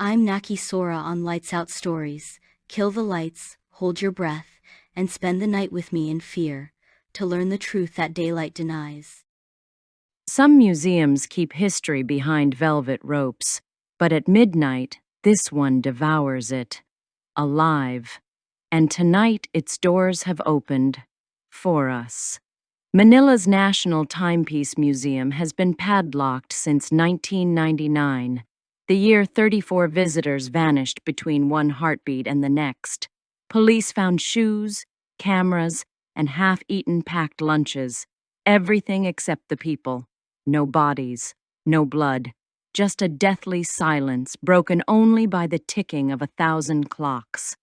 I'm Naki Sora on Lights Out Stories. Kill the lights, hold your breath, and spend the night with me in fear, to learn the truth that daylight denies. Some museums keep history behind velvet ropes, but at midnight, this one devours it, alive. And tonight its doors have opened for us. Manila's National Timepiece Museum has been padlocked since 1999, the year 34 visitors vanished between one heartbeat and the next. Police found shoes, cameras, and half-eaten packed lunches, everything except the people. No bodies, no blood, just a deathly silence broken only by the ticking of 1,000 clocks.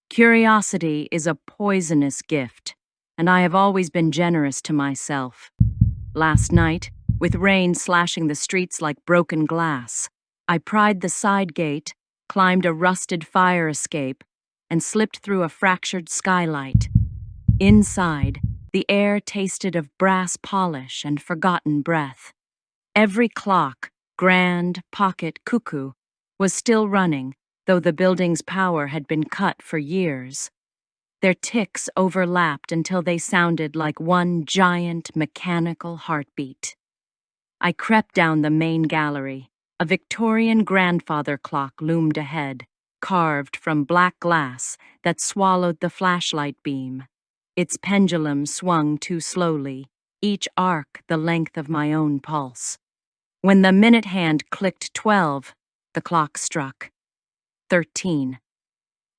Curiosity is a poisonous gift, and I have always been generous to myself. Last night, with rain slashing the streets like broken glass, I pried the side gate, climbed a rusted fire escape, and slipped through a fractured skylight. Inside, the air tasted of brass polish and forgotten breath. Every clock, grand, pocket, cuckoo, was still running, though the building's power had been cut for years. Their ticks overlapped until they sounded like one giant mechanical heartbeat. I crept down the main gallery. A Victorian grandfather clock loomed ahead, carved from black glass that swallowed the flashlight beam. Its pendulum swung too slowly, each arc the length of my own pulse. When the minute hand clicked 12, the clock struck 13.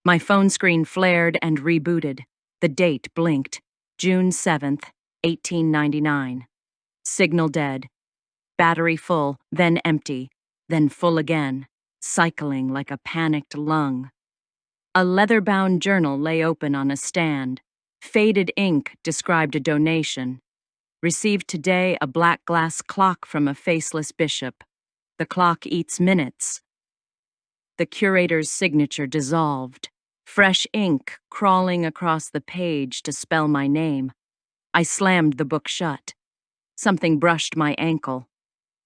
My phone screen flared and rebooted. The date blinked, June 7th, 1899. Signal dead. Battery full, then empty, then full again, cycling like a panicked lung. A leather-bound journal lay open on a stand. Faded ink described a donation. Received today a black glass clock from a faceless bishop. The clock eats minutes. The curator's signature dissolved, fresh ink crawling across the page to spell my name. I slammed the book shut. Something brushed my ankle.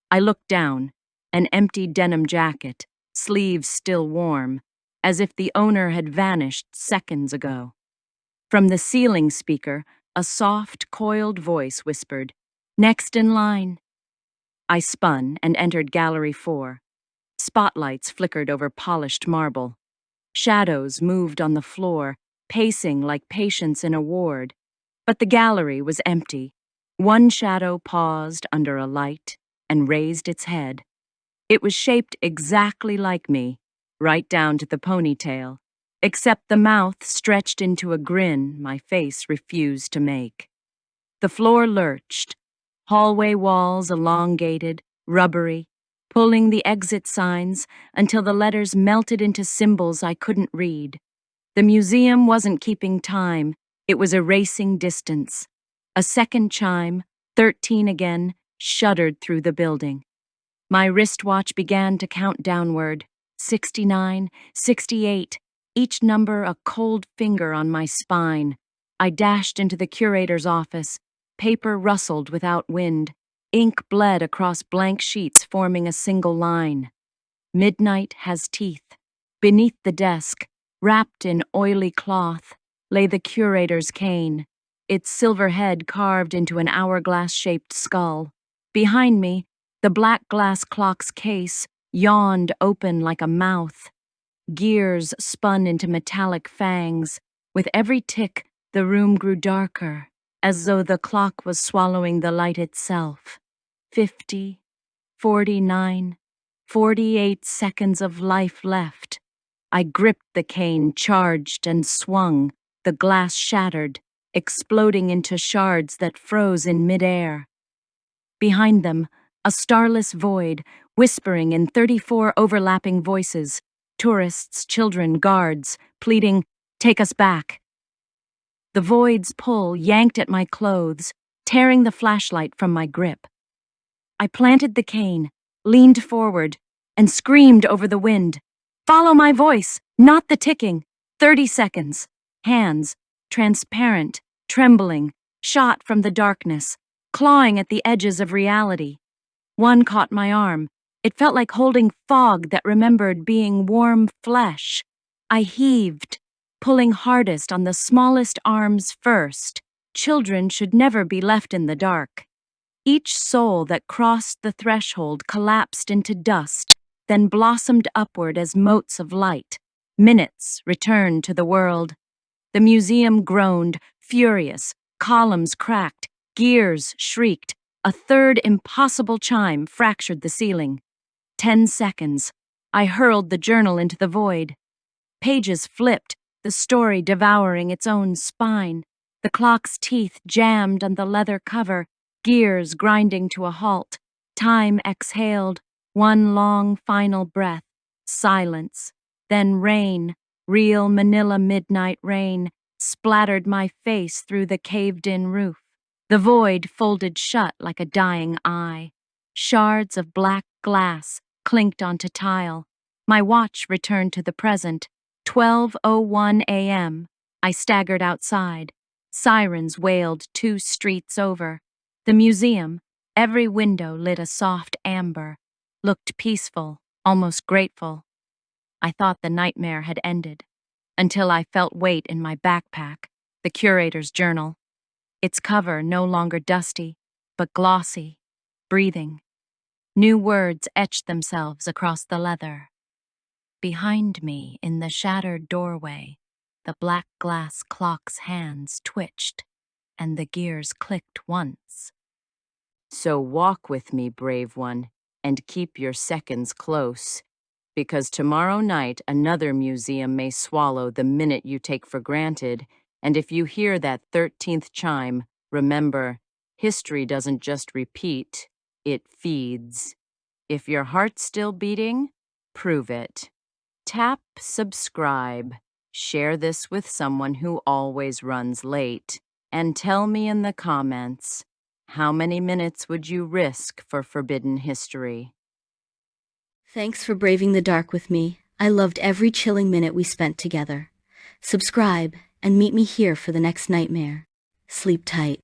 I looked down, an empty denim jacket, sleeves still warm, as if the owner had vanished seconds ago. From the ceiling speaker, a soft, coiled voice whispered, "Next in line." I spun and entered Gallery 4. Spotlights flickered over polished marble. Shadows moved on the floor, pacing like patients in a ward. But the gallery was empty. One shadow paused under a light and raised its head. It was shaped exactly like me, right down to the ponytail, except the mouth stretched into a grin my face refused to make. The floor lurched, hallway walls elongated, rubbery, pulling the exit signs until the letters melted into symbols I couldn't read. The museum wasn't keeping time, it was erasing distance. A second chime, 13 again, shuddered through the building. My wristwatch began to count downward, 69, 68, each number a cold finger on my spine. I dashed into the curator's office. Paper rustled without wind. Ink bled across blank sheets forming a single line. Midnight has teeth. Beneath the desk, wrapped in oily cloth, lay the curator's cane, its silver head carved into an hourglass-shaped skull. Behind me, the black glass clock's case yawned open like a mouth. Gears spun into metallic fangs. With every tick, the room grew darker, as though the clock was swallowing the light itself. 50, 49, 48 seconds of life left. I gripped the cane, charged and swung. The glass shattered, exploding into shards that froze in midair. Behind them, a starless void, whispering in 34 overlapping voices. Tourists, children, guards, pleading, "Take us back." The void's pull yanked at my clothes, tearing the flashlight from my grip. I planted the cane, leaned forward, and screamed over the wind. "Follow my voice, not the ticking." 30 seconds. Hands, transparent, trembling, shot from the darkness, clawing at the edges of reality. One caught my arm. It felt like holding fog that remembered being warm flesh. I heaved, pulling hardest on the smallest arms first. Children should never be left in the dark. Each soul that crossed the threshold collapsed into dust, then blossomed upward as motes of light. Minutes returned to the world. The museum groaned, furious, columns cracked, gears shrieked. A third impossible chime fractured the ceiling. 10 seconds. I hurled the journal into the void. Pages flipped, the story devouring its own spine. The clock's teeth jammed on the leather cover, gears grinding to a halt. Time exhaled, one long final breath. Silence. Then rain, real Manila midnight rain, splattered my face through the caved-in roof. The void folded shut like a dying eye. Shards of black glass clinked onto tile. My watch returned to the present. 12:01 a.m. I staggered outside. Sirens wailed 2 streets over. The museum, every window lit a soft amber, looked peaceful, almost grateful. I thought the nightmare had ended, until I felt weight in my backpack, the curator's journal. Its cover no longer dusty, but glossy, breathing. New words etched themselves across the leather. Behind me, in the shattered doorway, the black glass clock's hands twitched, and the gears clicked once. So walk with me, brave one, and keep your seconds close, because tomorrow night another museum may swallow the minute you take for granted, and if you hear that 13th chime, remember, history doesn't just repeat, it feeds. If your heart's still beating, prove it. Tap subscribe, share this with someone who always runs late, and tell me in the comments, how many minutes would you risk for forbidden history? Thanks for braving the dark with me. I loved every chilling minute we spent together. Subscribe and meet me here for the next nightmare. Sleep tight.